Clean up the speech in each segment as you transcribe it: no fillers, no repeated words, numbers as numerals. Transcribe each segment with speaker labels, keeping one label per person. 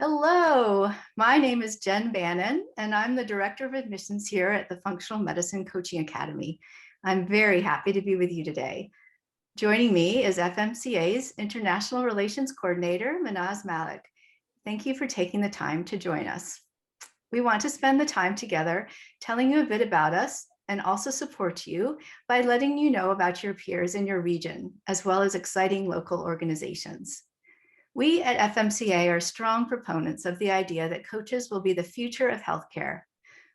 Speaker 1: Hello, my name is Jen Bannon, and I'm the Director of Admissions here at the Functional Medicine Coaching Academy. I'm very happy to be with you today. Joining me is FMCA's International Relations Coordinator, Mahnaz Malik. Thank you for taking the time to join us. We want to spend the time together telling you a bit about us and also support you by letting you know about your peers in your region, as well as exciting local organizations. We at FMCA are strong proponents of the idea that coaches will be the future of healthcare,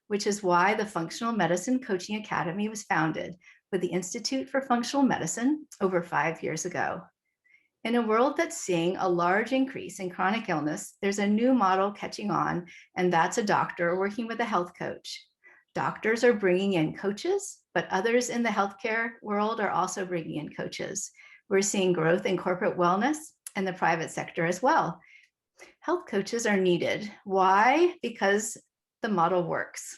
Speaker 1: which is why the Functional Medicine Coaching Academy was founded with the Institute for Functional Medicine over 5 years ago. In a world that's seeing a large increase in chronic illness, there's a new model catching on, and that's a doctor working with a health coach. Doctors are bringing in coaches, but others in the healthcare world are also bringing in coaches. We're seeing growth in corporate wellness and the private sector as well. Health coaches are needed. Why? Because the model works.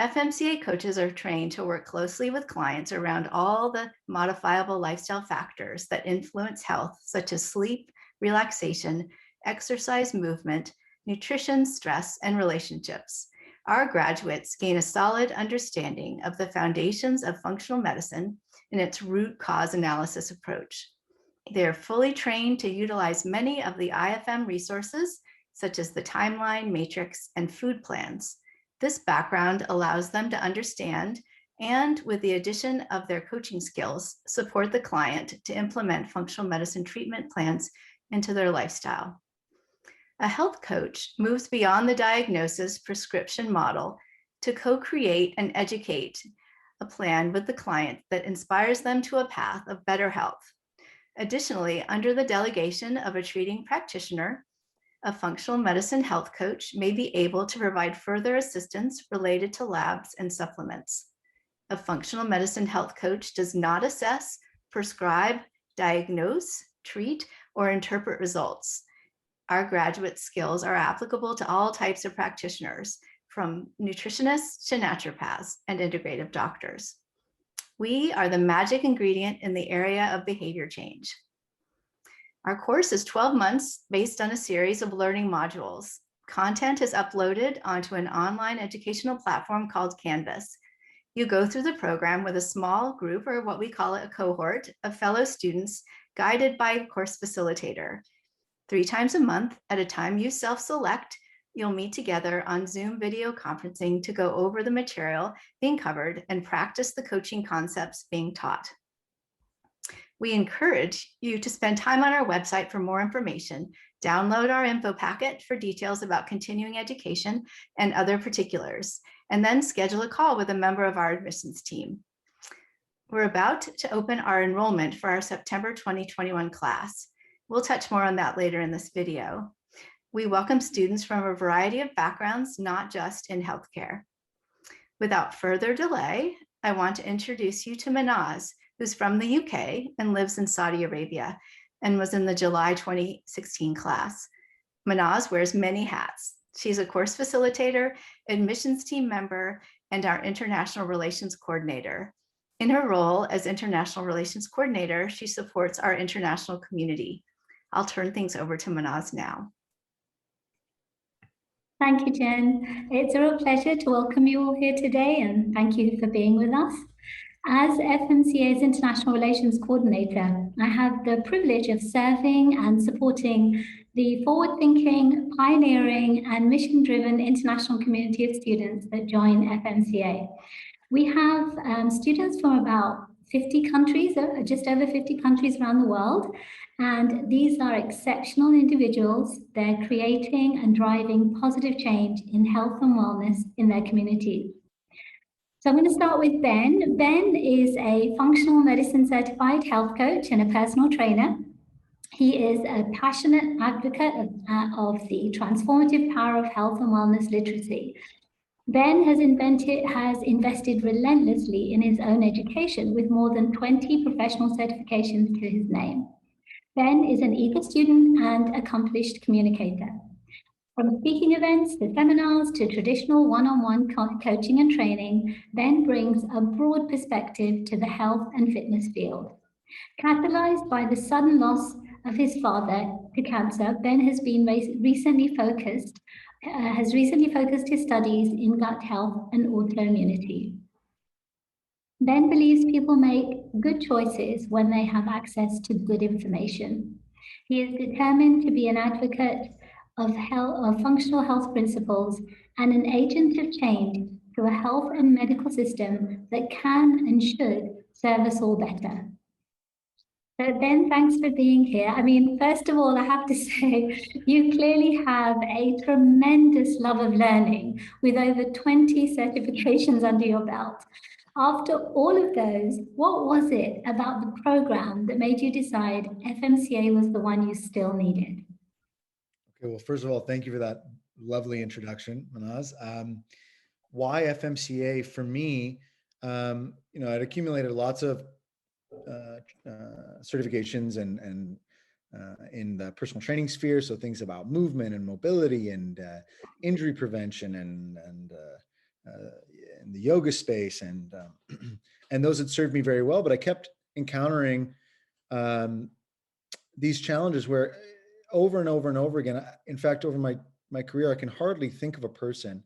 Speaker 1: FMCA coaches are trained to work closely with clients around all the modifiable lifestyle factors that influence health, such as sleep, relaxation, exercise, movement, nutrition, stress, and relationships. Our graduates gain a solid understanding of the foundations of functional medicine and its root cause analysis approach. They're fully trained to utilize many of the IFM resources, such as the timeline, matrix, and food plans. This background allows them to understand and, with the addition of their coaching skills, support the client to implement functional medicine treatment plans into their lifestyle. A health coach moves beyond the diagnosis prescription model to co-create and educate a plan with the client that inspires them to a path of better health. Additionally, under the delegation of a treating practitioner, a functional medicine health coach may be able to provide further assistance related to labs and supplements. A functional medicine health coach does not assess, prescribe, diagnose, treat, or interpret results. Our graduate skills are applicable to all types of practitioners, from nutritionists to naturopaths and integrative doctors. We are the magic ingredient in the area of behavior change. Our course is 12 months based on a series of learning modules. Content is uploaded onto an online educational platform called Canvas. You go through the program with a small group, or what we call a cohort, of fellow students guided by a course facilitator. 3 times a month, at a time you self-select, you'll meet together on Zoom video conferencing to go over the material being covered and practice the coaching concepts being taught. We encourage you to spend time on our website for more information, download our info packet for details about continuing education and other particulars, and then schedule a call with a member of our admissions team. We're about to open our enrollment for our September 2021 class. We'll touch more on that later in this video. We welcome students from a variety of backgrounds, not just in healthcare. Without further delay, I want to introduce you to Mahnaz, who's from the UK and lives in Saudi Arabia and was in the July 2016 class. Mahnaz wears many hats. She's a course facilitator, admissions team member, and our international relations coordinator. In her role as international relations coordinator, she supports our international community. I'll turn things over to Mahnaz now.
Speaker 2: Thank you, Jen. It's a real pleasure to welcome you all here today, and thank you for being with us. As FMCA's International Relations Coordinator, I have the privilege of serving and supporting the forward-thinking, pioneering, and mission-driven international community of students that join FMCA. We have students from about 50 countries, just over 50 countries around the world. And these are exceptional individuals. They're creating and driving positive change in health and wellness in their communities. So I'm going to start with Ben. Ben is a functional medicine certified health coach and a personal trainer. He is a passionate advocate of the transformative power of health and wellness literacy. Ben has invested relentlessly in his own education with more than 20 professional certifications to his name. Ben is an eager student and accomplished communicator. From speaking events to seminars to traditional one-on-one coaching and training, Ben brings a broad perspective to the health and fitness field. Catalyzed by the sudden loss of his father to cancer, Ben has been recently focused his studies in gut health and autoimmunity. Ben believes people make good choices when they have access to good information. He is determined to be an advocate of functional health principles and an agent of change to a health and medical system that can and should serve us all better. So Ben, thanks for being here. I mean, first of all, I have to say, you clearly have a tremendous love of learning with over 20 certifications under your belt. After all of those, what was it about the program that made you decide FMCA was the one you still needed?
Speaker 3: Okay, well, first of all, thank you for that lovely introduction, Mahnaz. Why FMCA for me? I'd accumulated lots of certifications and in the personal training sphere, so things about movement and mobility and injury prevention and in the yoga space and and those had served me very well. But I kept encountering these challenges where over and over and over again, in fact, over my career, I can hardly think of a person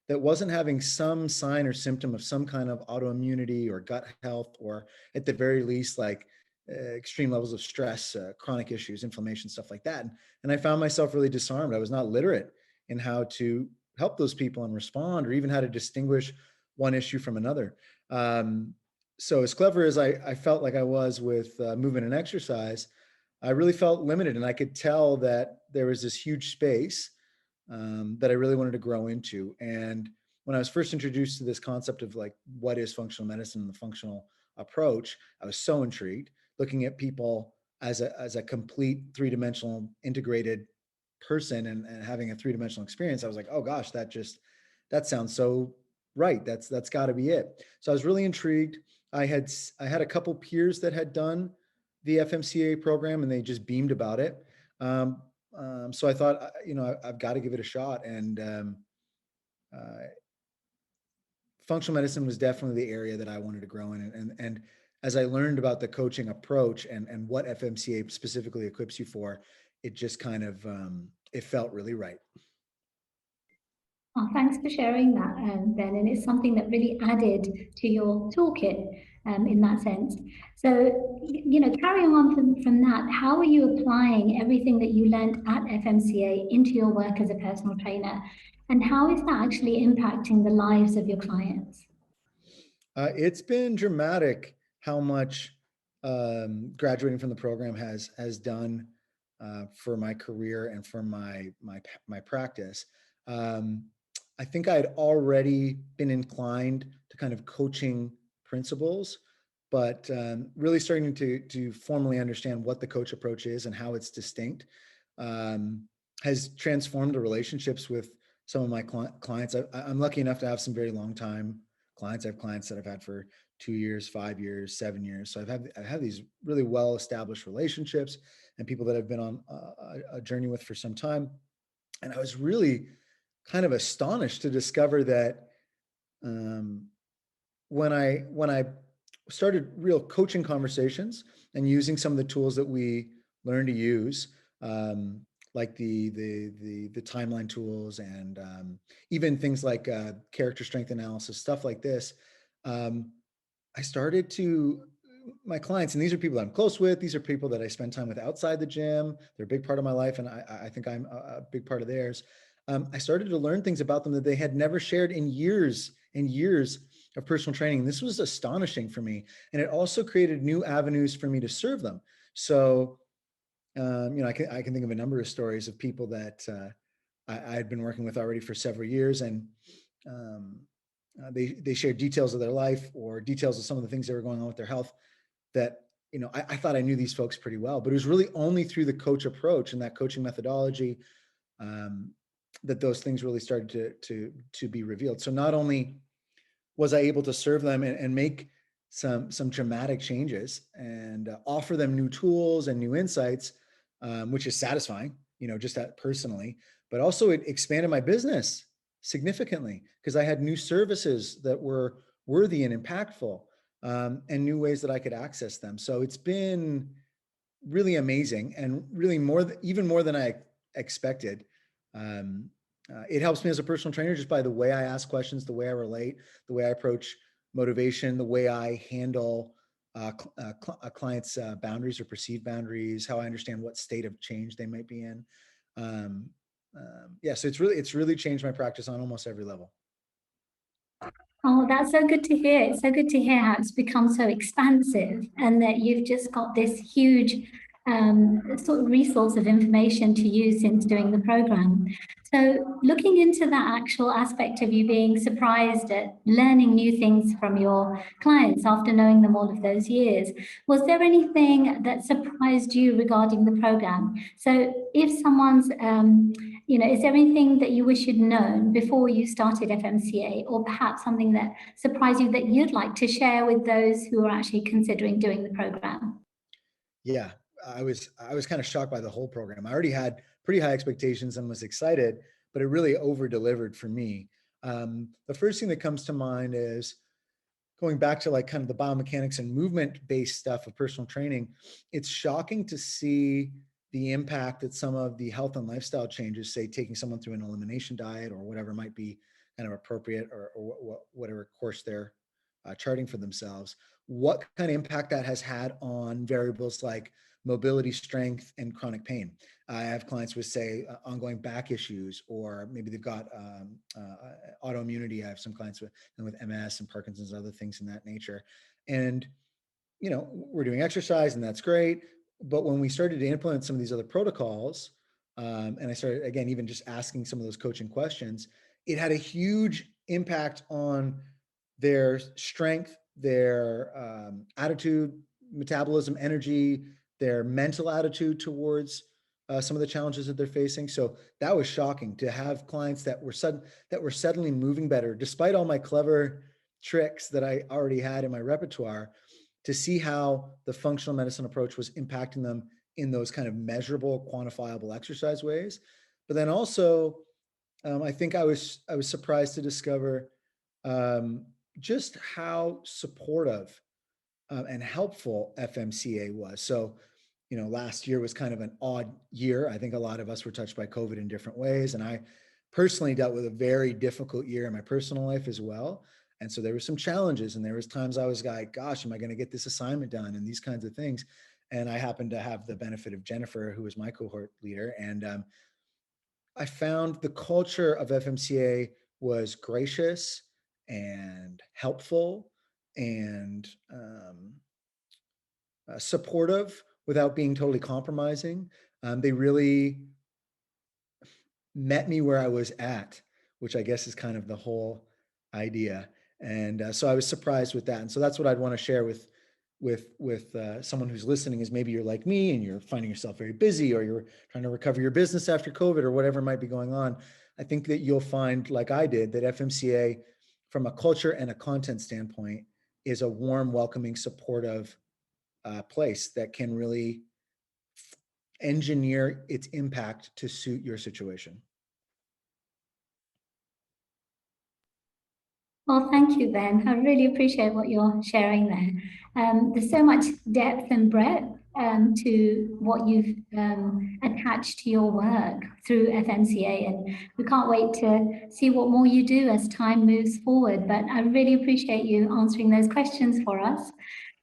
Speaker 3: that wasn't having some sign or symptom of some kind of autoimmunity or gut health, or at the very least, like extreme levels of stress, chronic issues, inflammation, stuff like that. And I found myself really disarmed. I was not literate in how to help those people and respond, or even how to distinguish one issue from another. So as clever as I felt like I was with movement and exercise, I really felt limited, and I could tell that there was this huge space that I really wanted to grow into. And when I was first introduced to this concept of like, what is functional medicine and the functional approach, I was so intrigued, looking at people as a complete three-dimensional integrated person and having a three-dimensional experience. I was like, oh gosh, that sounds so right. That's gotta be it. So I was really intrigued. I had a couple peers that had done the FMCA program and they just beamed about it. So I thought, I've got to give it a shot. And functional medicine was definitely the area that I wanted to grow in. And as I learned about the coaching approach and what FMCA specifically equips you for, it just kind of, it felt really right.
Speaker 2: Oh, thanks for sharing that, Ben. And it's something that really added to your toolkit in that sense. So, carrying on from that, how are you applying everything that you learned at FMCA into your work as a personal trainer? And how is that actually impacting the lives of your clients?
Speaker 3: It's been dramatic how much graduating from the program has done for my career and for my practice. I think I had already been inclined to kind of coaching principles, but really starting to formally understand what the coach approach is and how it's distinct has transformed the relationships with some of my clients. I'm lucky enough to have some very long time clients. I have clients that I've had for 2 years, 5 years, 7 years. So I've had these really well-established relationships and people that I've been on a journey with for some time. And I was really kind of astonished to discover that when I started real coaching conversations and using some of the tools that we learn to use, like the timeline tools and even things like character strength analysis, stuff like this, I started to, my clients, and these are people that I'm close with, these are people that I spend time with outside the gym, they're a big part of my life, and I think I'm a big part of theirs. I started to learn things about them that they had never shared in years and years of personal training. This was astonishing for me. And it also created new avenues for me to serve them. So, I can think of a number of stories of people that I had been working with already for several years, and they shared details of their life or details of some of the things that were going on with their health that, I thought I knew these folks pretty well, but it was really only through the coach approach and that coaching methodology that those things really started to be revealed. So not only was I able to serve them and make some dramatic changes and offer them new tools and new insights, which is satisfying, just that personally, but also it expanded my business significantly because I had new services that were worthy and impactful, and new ways that I could access them. So it's been really amazing and really even more than I expected. It helps me as a personal trainer just by the way I ask questions, the way I relate, the way I approach motivation, the way I handle a client's boundaries or perceived boundaries, how I understand what state of change they might be in. Yeah, so it's really changed my practice on almost every level.
Speaker 2: Oh, that's so good to hear. It's so good to hear how it's become so expansive and that you've just got this huge sort of resource of information to use since doing the program. So looking into that actual aspect of you being surprised at learning new things from your clients after knowing them all of those years, was there anything that surprised you regarding the program? So if someone's is there anything that you wish you'd known before you started FMCA, or perhaps something that surprised you that you'd like to share with those who are actually considering doing the program?
Speaker 3: Yeah, I was kind of shocked by the whole program. I already had pretty high expectations and was excited, but it really over delivered for me. The first thing that comes to mind is going back to like kind of the biomechanics and movement based stuff of personal training. It's shocking to see the impact that some of the health and lifestyle changes, say taking someone through an elimination diet or whatever might be kind of appropriate, or whatever course they're charting for themselves, what kind of impact that has had on variables like mobility, strength, and chronic pain. I have clients with, say, ongoing back issues, or maybe they've got autoimmunity. I have some clients with MS and Parkinson's and other things in that nature. And, we're doing exercise and that's great. But when we started to implement some of these other protocols, and I started, again, even just asking some of those coaching questions, it had a huge impact on their strength, their attitude, metabolism, energy, their mental attitude towards some of the challenges that they're facing. So that was shocking to have clients that were suddenly moving better, despite all my clever tricks that I already had in my repertoire, to see how the functional medicine approach was impacting them in those kind of measurable, quantifiable exercise ways. But then also, I think I was surprised to discover just how supportive and helpful FMCA was. So, last year was kind of an odd year. I think a lot of us were touched by COVID in different ways. And I personally dealt with a very difficult year in my personal life as well. And so there were some challenges, and there was times I was like, gosh, am I going to get this assignment done, and these kinds of things. And I happened to have the benefit of Jennifer, who was my cohort leader. And I found the culture of FMCA was gracious and helpful and supportive without being totally compromising. They really met me where I was at, which I guess is kind of the whole idea. And so I was surprised with that. And so that's what I'd want to share with someone who's listening, is maybe you're like me and you're finding yourself very busy, or you're trying to recover your business after COVID, or whatever might be going on. I think that you'll find, like I did, that FMCA, from a culture and a content standpoint, is a warm, welcoming, supportive place that can really engineer its impact to suit your situation.
Speaker 2: Well, thank you, Ben. I really appreciate what you're sharing there. There's so much depth and breadth to what you've attached to your work through FMCA, and we can't wait to see what more you do as time moves forward. But I really appreciate you answering those questions for us.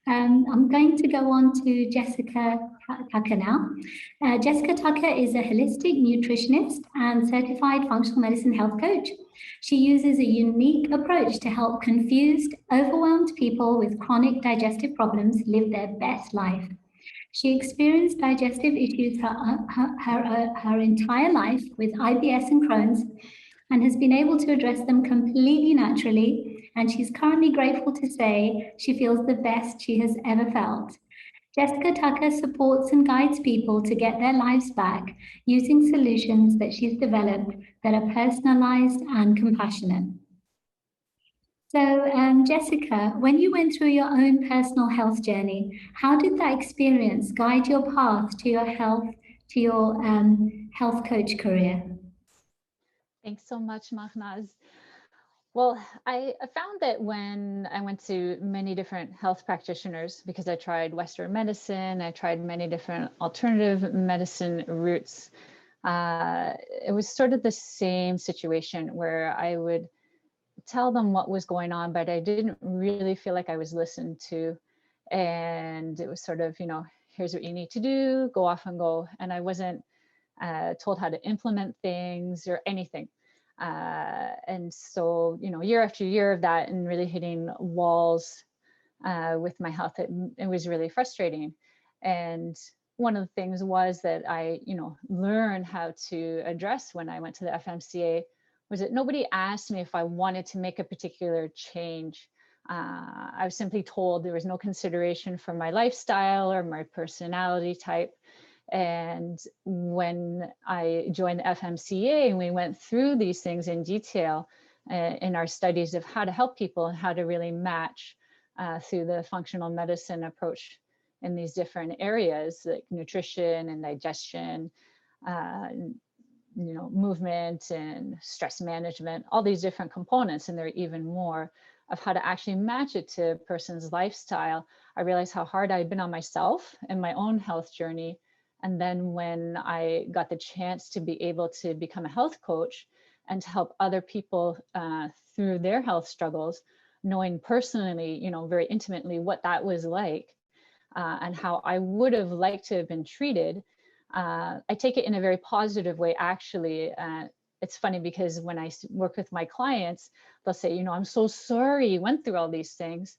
Speaker 2: I'm going to go on to Jessica Tucker now. Jessica Tucker is a holistic nutritionist and certified functional medicine health coach. She uses a unique approach to help confused, overwhelmed people with chronic digestive problems live their best life. She experienced digestive issues her entire life with IBS and Crohn's, and has been able to address them completely naturally. And she's currently grateful to say she feels the best she has ever felt. Jessica Tucker supports and guides people to get their lives back using solutions that she's developed that are personalized and compassionate. So, Jessica, when you went through your own personal health journey, how did that experience guide your path to your health coach career?
Speaker 4: Thanks so much, Mahnaz. Well, I found that when I went to many different health practitioners, because I tried Western medicine, I tried many different alternative medicine routes, it was sort of the same situation where I would tell them what was going on, but I didn't really feel like I was listened to. And it was sort of, here's what you need to do, go off and go. And I wasn't told how to implement things or anything. And so, year after year of that and really hitting walls with my health, it was really frustrating. And one of the things was that I, learned how to address when I went to the FMCA was that nobody asked me if I wanted to make a particular change. I was simply told there was no consideration for my lifestyle or my personality type. And when I joined the FMCA and we went through these things in detail in our studies of how to help people and how to really match through the functional medicine approach in these different areas like nutrition and digestion, movement and stress management, all these different components, and there are even more of how to actually match it to a person's lifestyle. I realized how hard I'd been on myself and my own health journey. And then when I got the chance to be able to become a health coach and to help other people through their health struggles, knowing personally, very intimately what that was like and how I would have liked to have been treated, I take it in a very positive way, actually. It's funny because when I work with my clients, they'll say, I'm so sorry you went through all these things.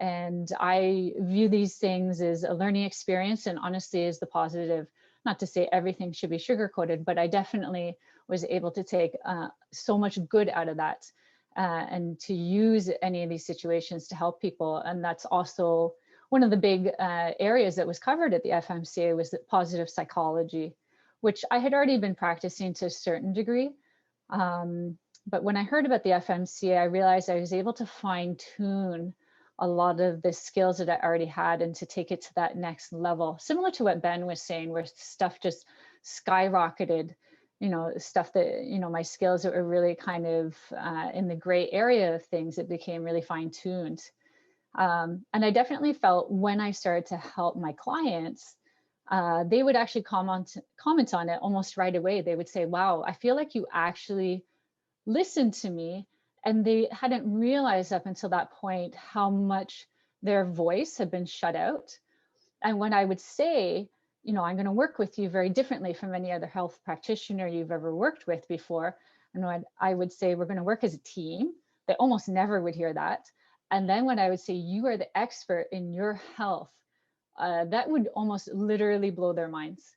Speaker 4: And I view these things as a learning experience and honestly as the positive, not to say everything should be sugar-coated, but I definitely was able to take so much good out of that and to use any of these situations to help people. And that's also one of the big areas that was covered at the FMCA was the positive psychology, which I had already been practicing to a certain degree. But when I heard about the FMCA, I realized I was able to fine tune a lot of the skills that I already had and to take it to that next level, similar to what Ben was saying, where stuff just skyrocketed, stuff that, my skills that were really kind of in the gray area of things, it became really fine tuned. And I definitely felt when I started to help my clients, they would actually comment on it almost right away. They would say, wow, I feel like you actually listened to me. And they hadn't realized up until that point how much their voice had been shut out. And when I would say, I'm going to work with you very differently from any other health practitioner you've ever worked with before. And when I would say, we're going to work as a team, they almost never would hear that. And then when I would say, you are the expert in your health, that would almost literally blow their minds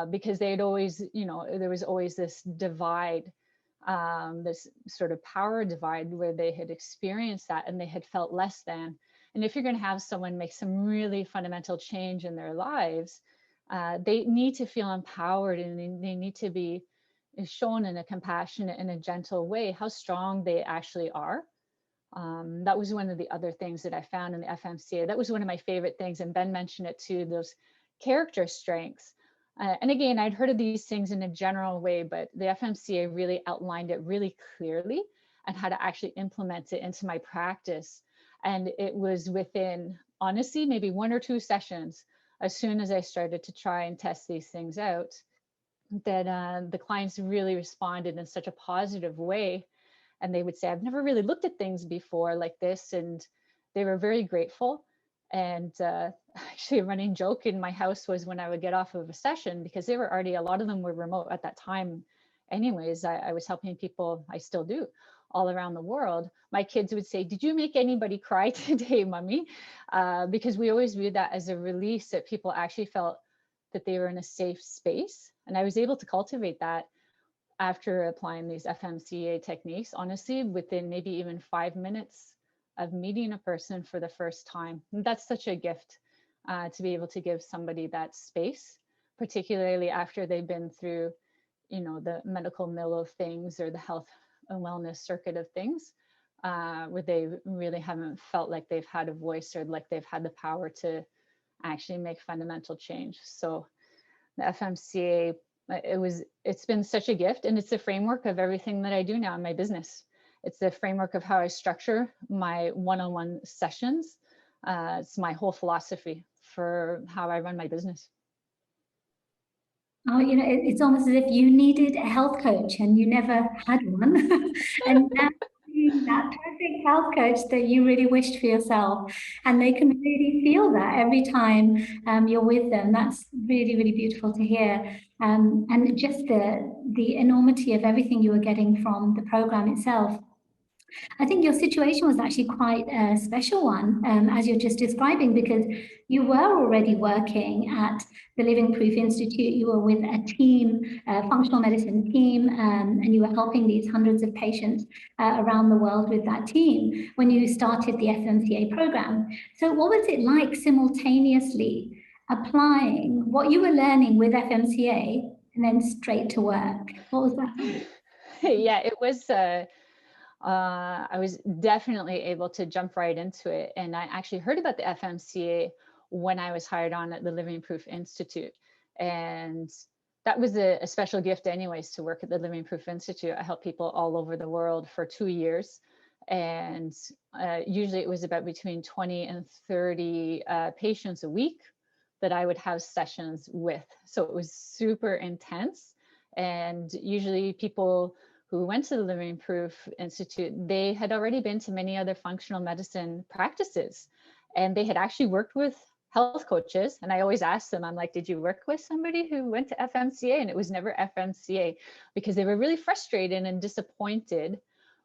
Speaker 4: because they'd always, there was always this divide, this sort of power divide where they had experienced that and they had felt less than. And if you're going to have someone make some really fundamental change in their lives, they need to feel empowered and they need to be shown in a compassionate and a gentle way how strong they actually are. That was one of the other things that I found in the FMCA. That was one of my favorite things. And Ben mentioned it too, those character strengths. And again, I'd heard of these things in a general way, but the FMCA really outlined it really clearly and how to actually implement it into my practice. And it was within, honestly, maybe 1 or 2 sessions, as soon as I started to try and test these things out, that the clients really responded in such a positive way. And they would say, I've never really looked at things before like this. And they were very grateful. And actually a running joke in my house was when I would get off of a session, because they were already, a lot of them were remote at that time. Anyways, I was helping people, I still do, all around the world. My kids would say, did you make anybody cry today, Mommy? Because we always viewed that as a release, that people actually felt that they were in a safe space. And I was able to cultivate that after applying these FMCA techniques, honestly, within maybe even 5 minutes of meeting a person for the first time. And that's such a gift to be able to give somebody that space, particularly after they've been through, the medical mill of things or the health and wellness circuit of things, where they really haven't felt like they've had a voice or like they've had the power to actually make fundamental change. So the FMCA, it's been such a gift, and it's the framework of everything that I do now in my business. It's the framework of how I structure my one-on-one sessions. It's my whole philosophy for how I run my business.
Speaker 2: Oh, it's almost as if you needed a health coach and you never had one. And now being that perfect health coach that you really wished for yourself. And they can really feel that every time you're with them. That's really, really beautiful to hear. And just the enormity of everything you were getting from the program itself. I think your situation was actually quite a special one, as you're just describing, because you were already working at the Living Proof Institute. You were with a team, a functional medicine team, and you were helping these hundreds of patients around the world with that team when you started the FMCA program. So what was it like simultaneously applying what you were learning with FMCA and then straight to work? What was that?
Speaker 4: Yeah, it was. I was definitely able to jump right into it. And I actually heard about the FMCA when I was hired on at the Living Proof Institute. And that was a special gift anyways, to work at the Living Proof Institute. I helped people all over the world for 2 years. And usually it was about between 20 and 30 patients a week that I would have sessions with. So it was super intense. And usually people who went to the Living Proof Institute, they had already been to many other functional medicine practices, and they had actually worked with health coaches. And I always asked them, I'm like, did you work with somebody who went to FMCA? And it was never FMCA, because they were really frustrated and disappointed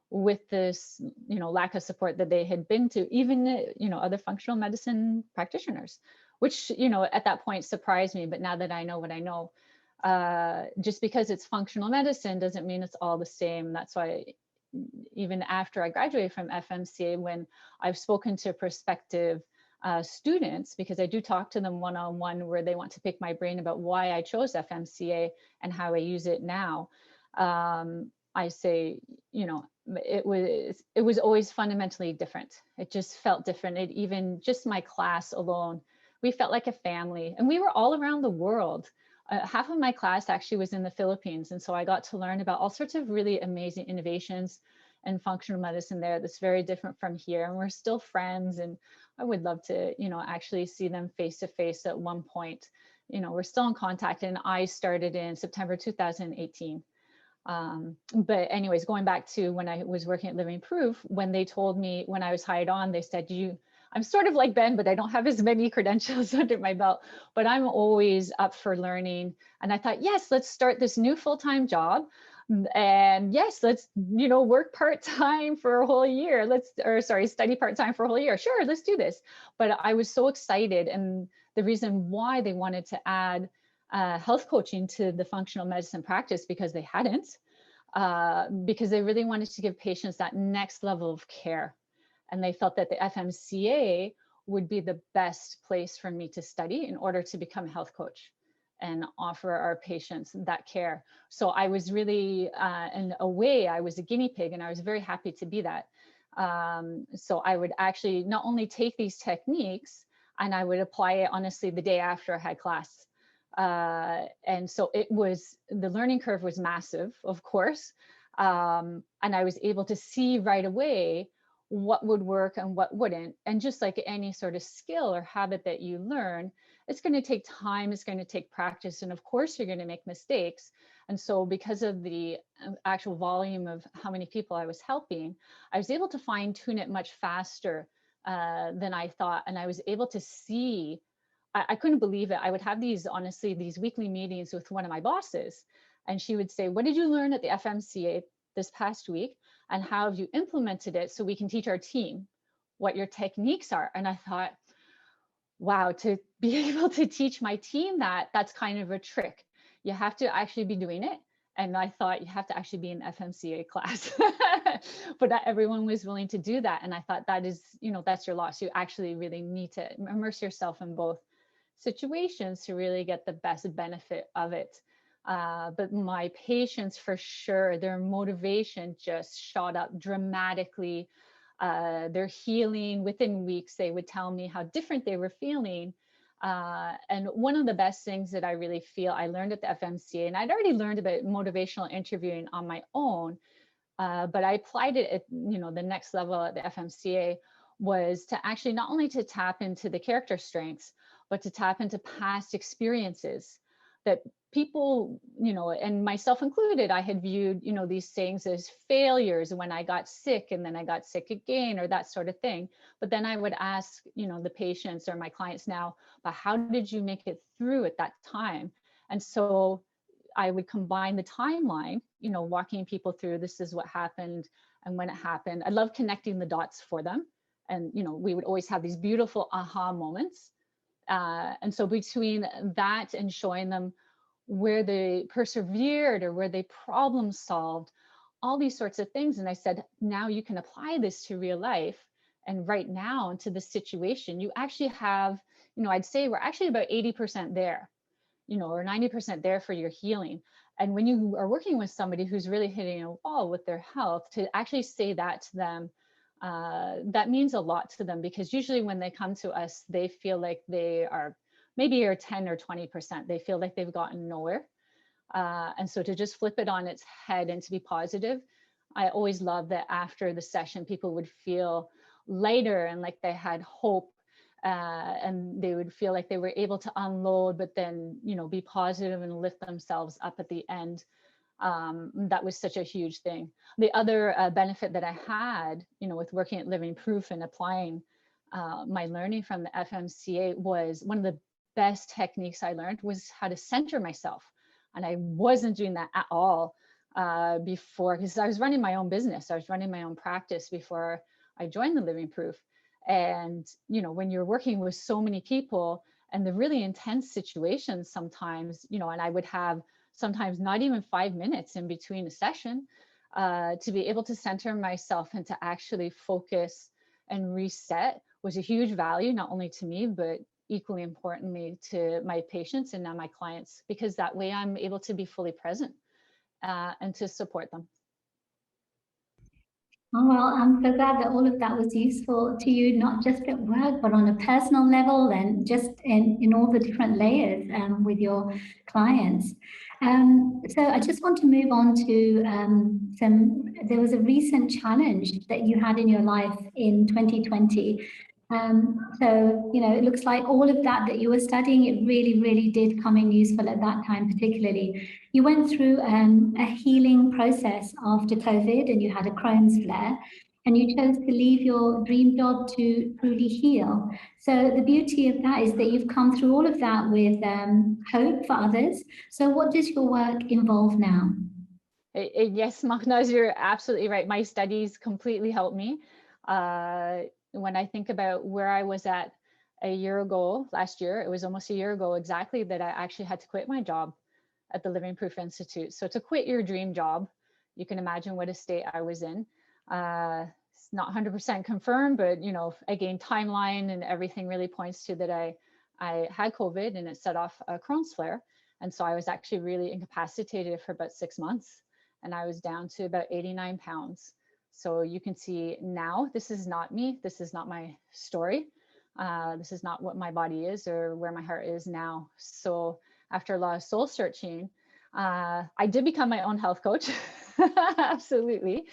Speaker 4: with this, lack of support that they had been to, even, other functional medicine practitioners, which, at that point surprised me. But now that I know what I know, just because it's functional medicine doesn't mean it's all the same. That's why even after I graduated from FMCA, when I've spoken to prospective students, because I do talk to them one-on-one where they want to pick my brain about why I chose FMCA and how I use it now, I say, it was always fundamentally different. It just felt different. Even just my class alone, we felt like a family, and we were all around the world. Half of my class actually was in the Philippines. And so I got to learn about all sorts of really amazing innovations and functional medicine there that's very different from here. And we're still friends. And I would love to, actually see them face to face at one point. We're still in contact, and I started in September 2018. But anyways, going back to when I was working at Living Proof, when they told me, when I was hired on, they said, I'm sort of like Ben, but I don't have as many credentials under my belt, but I'm always up for learning. And I thought, yes, let's start this new full-time job. And yes, let's, work part-time for a whole year. Study part-time for a whole year. Sure, let's do this. But I was so excited. And the reason why they wanted to add health coaching to the functional medicine practice, because they hadn't, because they really wanted to give patients that next level of care. And they felt that the FMCA would be the best place for me to study in order to become a health coach and offer our patients that care. So I was really, in a way, I was a guinea pig, and I was very happy to be that. So I would actually not only take these techniques, and I would apply it honestly the day after I had class. And so the learning curve was massive, of course. And I was able to see right away what would work and what wouldn't. And just like any sort of skill or habit that you learn, it's going to take time, it's going to take practice, and of course you're going to make mistakes. And so because of the actual volume of how many people I was helping, I was able to fine tune it much faster than I thought. And I was able to see, I couldn't believe it. I would have these weekly meetings with one of my bosses, and she would say, what did you learn at the FMCA this past week? And how have you implemented it so we can teach our team what your techniques are? And I thought, wow, to be able to teach my team that's kind of a trick. You have to actually be doing it. And I thought you have to actually be in FMCA class, but not everyone was willing to do that. And I thought that is, that's your loss. You actually really need to immerse yourself in both situations to really get the best benefit of it. But my patients, for sure, their motivation just shot up dramatically. Their healing within weeks, they would tell me how different they were feeling. And one of the best things that I really feel I learned at the FMCA, and I'd already learned about motivational interviewing on my own, But I applied it at, the next level at the FMCA was to actually not only to tap into the character strengths, but to tap into past experiences that people, and myself included, I had viewed, these things as failures when I got sick and then I got sick again or that sort of thing. But then I would ask, the patients or my clients now, but how did you make it through at that time? And so I would combine the timeline, walking people through this is what happened and when it happened. I love connecting the dots for them. And, we would always have these beautiful aha moments. And so between that and showing them where they persevered or where they problem solved, all these sorts of things. And I said, now you can apply this to real life. And right now into the situation, you actually have, I'd say we're actually about 80% there, or 90% there for your healing. And when you are working with somebody who's really hitting a wall with their health, to actually say that to them, that means a lot to them, because usually when they come to us, they feel like they are maybe 10 or 20%. They feel like they've gotten nowhere. And so to just flip it on its head and to be positive, I always love that after the session, people would feel lighter and like they had hope, and they would feel like they were able to unload, but then, be positive and lift themselves up at the end. That was such a huge thing. The other benefit that I had, with working at Living Proof and applying my learning from the FMCA was one of the best techniques I learned was how to center myself. And I wasn't doing that at all before, because I was running my own business. I was running my own practice before I joined the Living Proof. And, when you're working with so many people and the really intense situations sometimes, and I would have sometimes not even 5 minutes in between a session to be able to center myself and to actually focus and reset was a huge value, not only to me, but equally importantly to my patients and now my clients, because that way I'm able to be fully present and to support them.
Speaker 2: Oh, well, I'm so glad that all of that was useful to you, not just at work, but on a personal level and just in all the different layers with your clients. So I just want to move on to there was a recent challenge that you had in your life in 2020. So, it looks like all of that you were studying, it really, really did come in useful at that time, particularly. You went through a healing process after COVID and you had a Crohn's flare, and you chose to leave your dream job to truly heal. So the beauty of that is that you've come through all of that with hope for others. So what does your work involve now?
Speaker 4: Yes, Mahnaz, you're absolutely right. My studies completely helped me. When I think about where I was at a year ago, last year, it was almost a year ago exactly that I actually had to quit my job at the Living Proof Institute. So to quit your dream job, you can imagine what a state I was in. It's not 100% confirmed, but again, timeline and everything really points to that I had COVID and it set off a Crohn's flare. And so I was actually really incapacitated for about 6 months, and I was down to about 89 pounds. So you can see now, this is not me. This is not my story. This is not what my body is or where my heart is now. So after a lot of soul searching, I did become my own health coach, absolutely.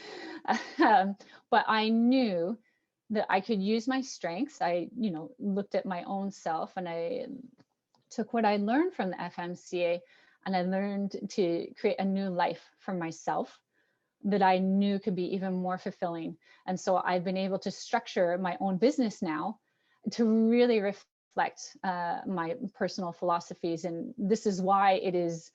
Speaker 4: But I knew that I could use my strengths. I, looked at my own self and I took what I learned from the FMCA and I learned to create a new life for myself that I knew could be even more fulfilling. And so I've been able to structure my own business now to really reflect my personal philosophies. And this is why it is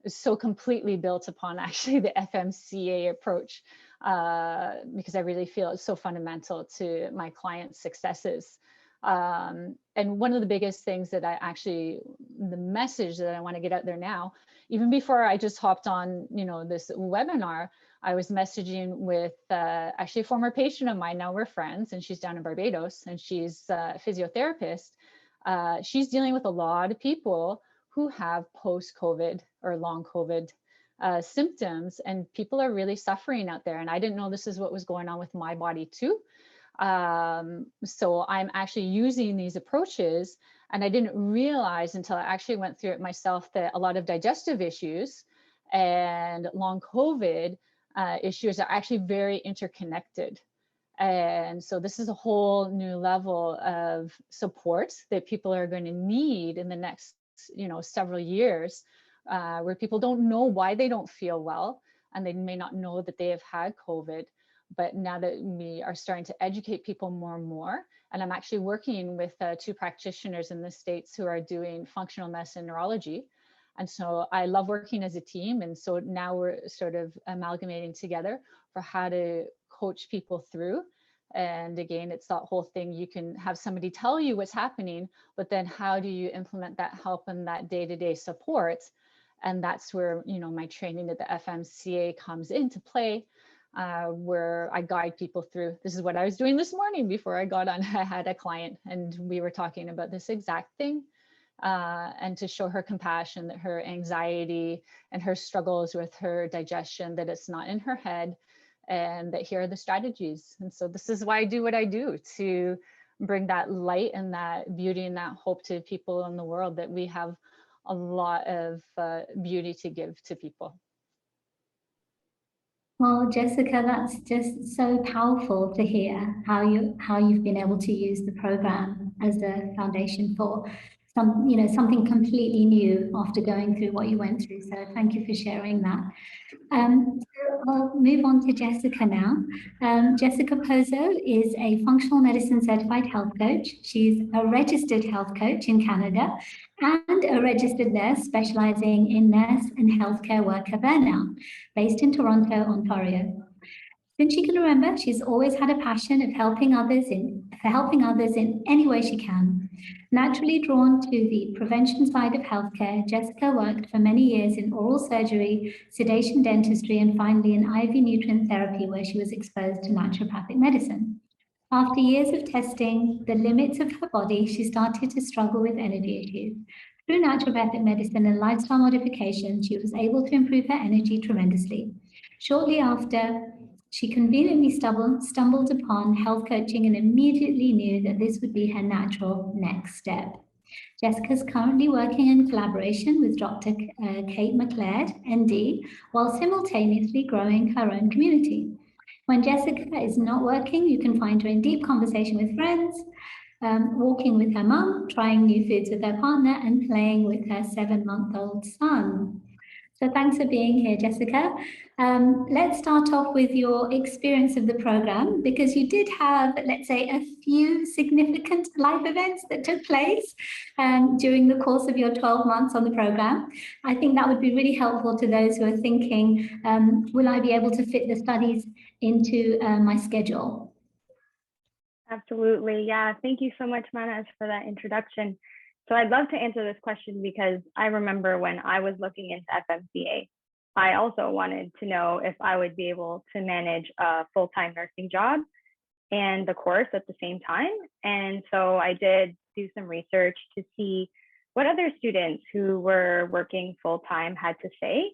Speaker 4: so completely built upon actually the FMCA approach, because I really feel it's so fundamental to my clients' successes. And one of the biggest things that the message that I want to get out there now, even before I just hopped on, this webinar, I was messaging with actually a former patient of mine. Now we're friends, and she's down in Barbados, and she's a physiotherapist. She's dealing with a lot of people who have post-COVID or long COVID symptoms, and people are really suffering out there. And I didn't know this is what was going on with my body too. So I'm actually using these approaches, and I didn't realize until I actually went through it myself that a lot of digestive issues and long COVID issues are actually very interconnected. And so this is a whole new level of support that people are going to need in the next, several years, where people don't know why they don't feel well, and they may not know that they have had COVID. But now that we are starting to educate people more and more, and I'm actually working with 2 practitioners in the States who are doing functional medicine neurology. And so I love working as a team. And so now we're sort of amalgamating together for how to coach people through. And again, it's that whole thing, you can have somebody tell you what's happening, but then how do you implement that help and that day-to-day support? And that's where, my training at the FMCA comes into play, where I guide people through. This is what I was doing this morning before I got on. I had a client and we were talking about this exact thing. And to show her compassion, that her anxiety and her struggles with her digestion, that it's not in her head, and that here are the strategies. And so this is why I do what I do, to bring that light and that beauty and that hope to people in the world, that we have a lot of beauty to give to people.
Speaker 2: Well, Jessica, that's just so powerful to hear how you've been able to use the program as a foundation for something completely new after going through what you went through. So thank you for sharing that. So I'll move on to Jessica now. Jessica Pozo is a functional medicine certified health coach. She's a registered health coach in Canada and a registered nurse specializing in nurse and healthcare worker burnout, based in Toronto, Ontario. Since she can remember, she's always had a passion of helping others in any way she can. Naturally drawn to the prevention side of healthcare, Jessica worked for many years in oral surgery, sedation dentistry, and finally in IV nutrient therapy, where she was exposed to naturopathic medicine. After years of testing the limits of her body, she started to struggle with energy issues. Through naturopathic medicine and lifestyle modification, she was able to improve her energy tremendously. Shortly after, she conveniently stumbled upon health coaching and immediately knew that this would be her natural next step. Jessica is currently working in collaboration with Dr. Kate McLeod, ND, while simultaneously growing her own community. When Jessica is not working, you can find her in deep conversation with friends, walking with her mum, trying new foods with her partner, and playing with her 7-month-old son. So thanks for being here, Jessica. Let's start off with your experience of the program, because you did have, let's say, a few significant life events that took place during the course of your 12 months on the program. I think that would be really helpful to those who are thinking, will I be able to fit the studies into my schedule?
Speaker 5: Absolutely. Yeah. Thank you so much, Mahnaz, for that introduction. So I'd love to answer this question because I remember when I was looking into FMCA, I also wanted to know if I would be able to manage a full-time nursing job and the course at the same time. And so I did do some research to see what other students who were working full-time had to say.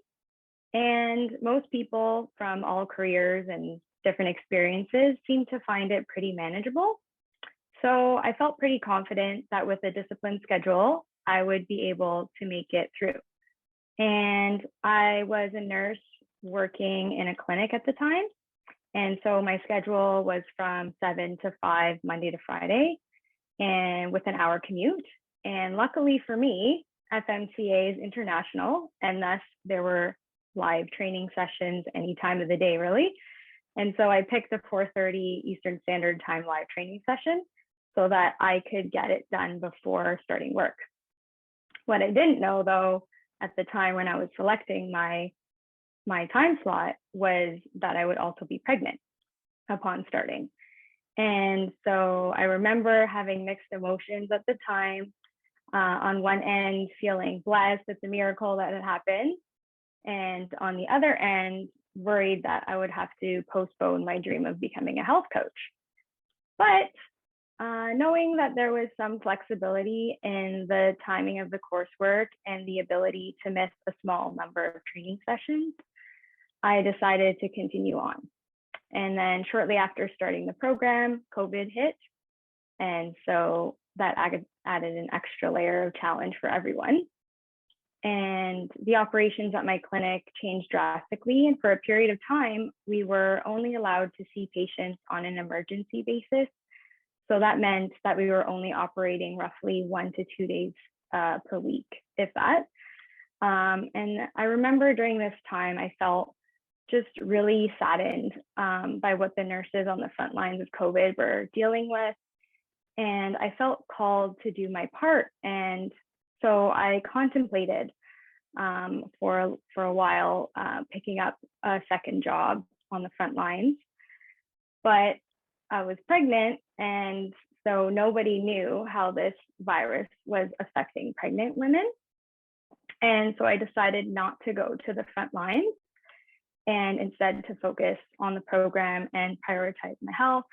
Speaker 5: And most people from all careers and different experiences seem to find it pretty manageable. So I felt pretty confident that with a disciplined schedule, I would be able to make it through. And I was a nurse working in a clinic at the time. And so my schedule was from 7 to 5, Monday to Friday, and with an hour commute. And luckily for me, FMCA is international, and thus there were live training sessions any time of the day, really. And so I picked a 4:30 Eastern Standard Time live training session so that I could get it done before starting work. What I didn't know, though, at the time when I was selecting my time slot was that I would also be pregnant upon starting. And so I remember having mixed emotions at the time. On one end, feeling blessed, it's a miracle that it happened. And on the other end, worried that I would have to postpone my dream of becoming a health coach. But knowing that there was some flexibility in the timing of the coursework and the ability to miss a small number of training sessions, I decided to continue on. And then shortly after starting the program, COVID hit. And so that added an extra layer of challenge for everyone. and the operations at my clinic changed drastically. And for a period of time, we were only allowed to see patients on an emergency basis. So that meant that we were only operating roughly 1 to 2 days per week, if that. And I remember during this time, I felt just really saddened by what the nurses on the front lines of COVID were dealing with. And I felt called to do my part. And so I contemplated for a while picking up a second job on the front lines. But I was pregnant, and so nobody knew how this virus was affecting pregnant women. And so I decided not to go to the front lines and instead to focus on the program and prioritize my health.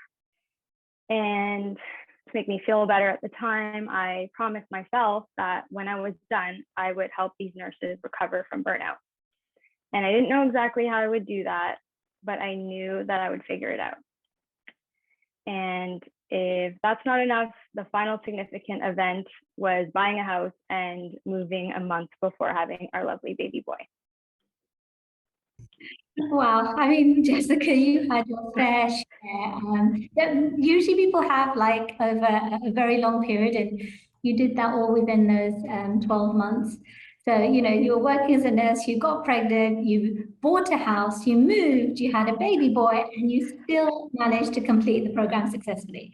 Speaker 5: And to make me feel better at the time, I promised myself that when I was done, I would help these nurses recover from burnout. And I didn't know exactly how I would do that, but I knew that I would figure it out. And if that's not enough, the final significant event was buying a house and moving a month before having our lovely baby boy.
Speaker 2: Wow, I mean, Jessica, you had your fair share. Usually people have like over a very long period, and you did that all within those 12 months. So, you know, you were working as a nurse, you got pregnant, you bought a house, you moved, you had a baby boy, and you still managed to complete the program successfully.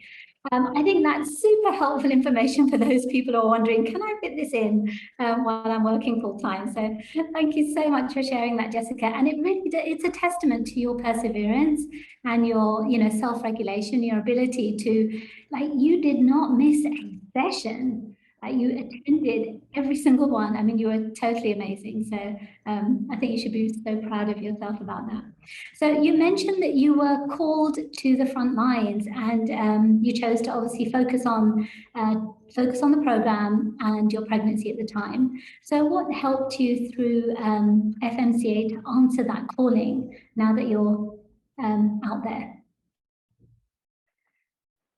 Speaker 2: I think that's super helpful information for those people who are wondering, can I fit this in while I'm working full time? So thank you so much for sharing that, Jessica. And it really, it's a testament to your perseverance and your, you know, self-regulation, your ability to, like, you did not miss a session. You attended every single one. I mean, you were totally amazing. So I think you should be so proud of yourself about that. So you mentioned that you were called to the front lines, and you chose to obviously focus on the program and your pregnancy at the time. So what helped you through FMCA to answer that calling now that you're out there?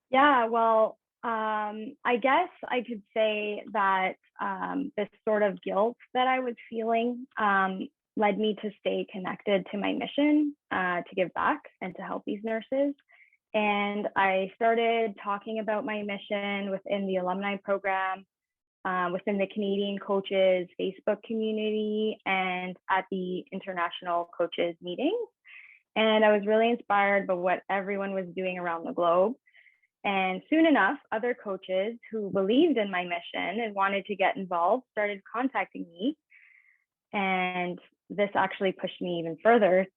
Speaker 5: Yeah, well, I guess I could say that this sort of guilt that I was feeling led me to stay connected to my mission to give back and to help these nurses. And I started talking about my mission within the alumni program, within the Canadian coaches Facebook community, and at the international coaches meetings. And I was really inspired by what everyone was doing around the globe. And soon enough, other coaches who believed in my mission and wanted to get involved started contacting me. And this actually pushed me even further.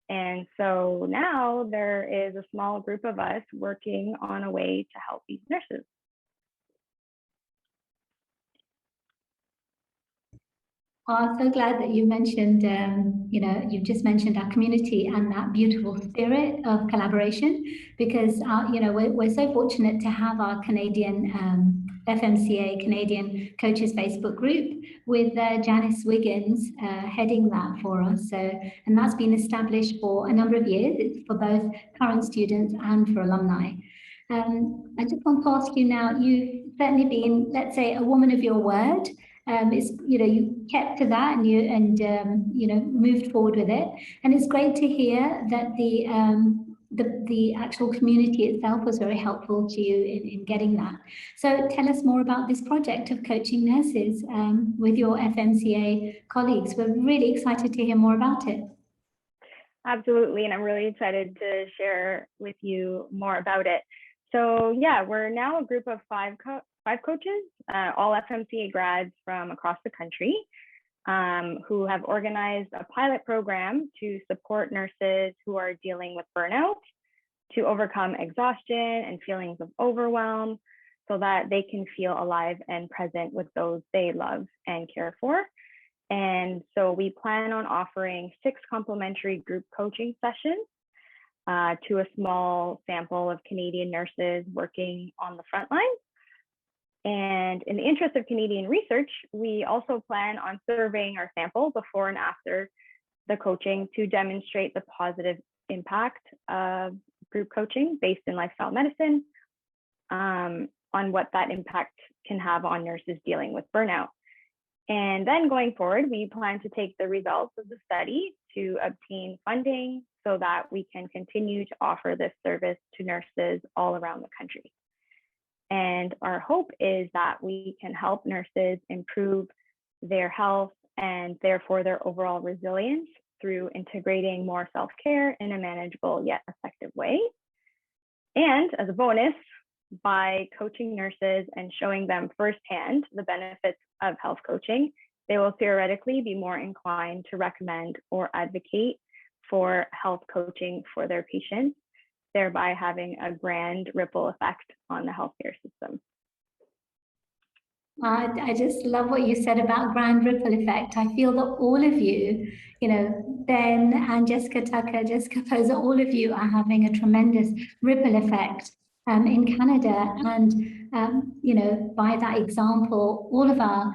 Speaker 5: And so now there is a small group of us working on a way to help these nurses.
Speaker 2: I'm so glad that you mentioned, you know, you've just mentioned our community and that beautiful spirit of collaboration, because, you know, we're so fortunate to have our Canadian FMCA Canadian Coaches Facebook group with Janice Wiggins heading that for us. So, and that's been established for a number of years. It's for both current students and for alumni. I just want to ask you now, you've certainly been, let's say, a woman of your word. It's, you know, you kept to that and you know, moved forward with it, and it's great to hear that the actual community itself was very helpful to you in getting that. So tell us more about this project of coaching nurses with your FMCA colleagues. We're really excited to hear more about it.
Speaker 5: Absolutely, and I'm really excited to share with you more about it. So yeah, we're now a group of five coaches, all FMCA grads from across the country, who have organized a pilot program to support nurses who are dealing with burnout, to overcome exhaustion and feelings of overwhelm, so that they can feel alive and present with those they love and care for. And so we plan on offering 6 complimentary group coaching sessions to a small sample of Canadian nurses working on the front lines. And in the interest of Canadian research, we also plan on surveying our sample before and after the coaching to demonstrate the positive impact of group coaching based in lifestyle medicine, on what that impact can have on nurses dealing with burnout. And then going forward, we plan to take the results of the study to obtain funding so that we can continue to offer this service to nurses all around the country. And our hope is that we can help nurses improve their health and therefore their overall resilience through integrating more self-care in a manageable yet effective way. And as a bonus, by coaching nurses and showing them firsthand the benefits of health coaching, they will theoretically be more inclined to recommend or advocate for health coaching for their patients, thereby having a grand ripple effect on the healthcare system.
Speaker 2: I just love what you said about grand ripple effect. I feel that all of you, Ben and Jessica Tucker, Jessica Poser, all of you are having a tremendous ripple effect in Canada. And, by that example, all of our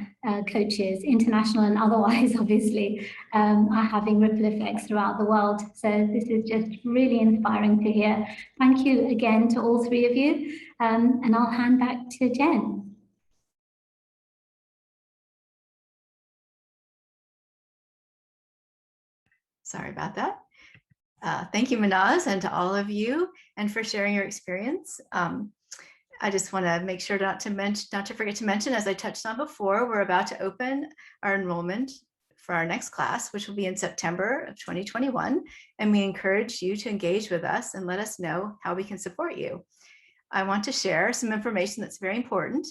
Speaker 2: coaches, international and otherwise, obviously, are having ripple effects throughout the world. So this is just really inspiring to hear. Thank you again to all three of you. And I'll hand back to Jen.
Speaker 1: Sorry about that. Thank you, Mahnaz, and to all of you, and for sharing your experience. I just want to make sure not to forget to mention, as I touched on before, we're about to open our enrollment for our next class, which will be in September of 2021, and we encourage you to engage with us and let us know how we can support you. I want to share some information that's very important.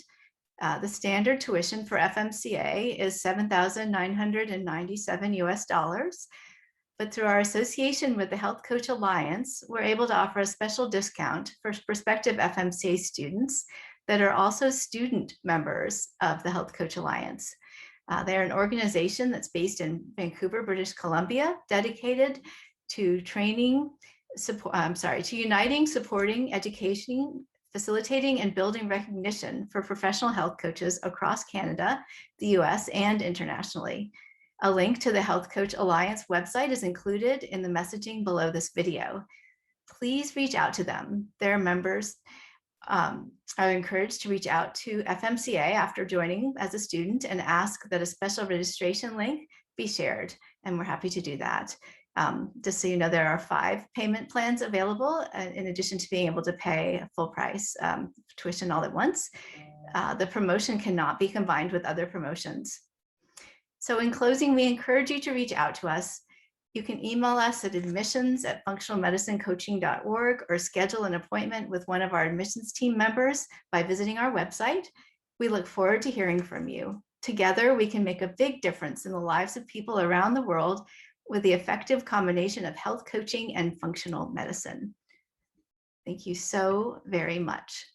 Speaker 1: The standard tuition for FMCA is $7,997 US. But through our association with the Health Coach Alliance, we're able to offer a special discount for prospective FMCA students that are also student members of the Health Coach Alliance. They're an organization that's based in Vancouver, British Columbia, dedicated to uniting, supporting, education, facilitating, and building recognition for professional health coaches across Canada, the US, and internationally. A link to the Health Coach Alliance website is included in the messaging below this video. Please reach out to them. Their members are encouraged to reach out to FMCA after joining as a student and ask that a special registration link be shared, and we're happy to do that. Just so you know, there are 5 payment plans available in addition to being able to pay full price tuition all at once. The promotion cannot be combined with other promotions. So in closing, we encourage you to reach out to us. You can email us at admissions@functionalmedicinecoaching.org or schedule an appointment with one of our admissions team members by visiting our website. We look forward to hearing from you. Together, we can make a big difference in the lives of people around the world with the effective combination of health coaching and functional medicine. Thank you so very much.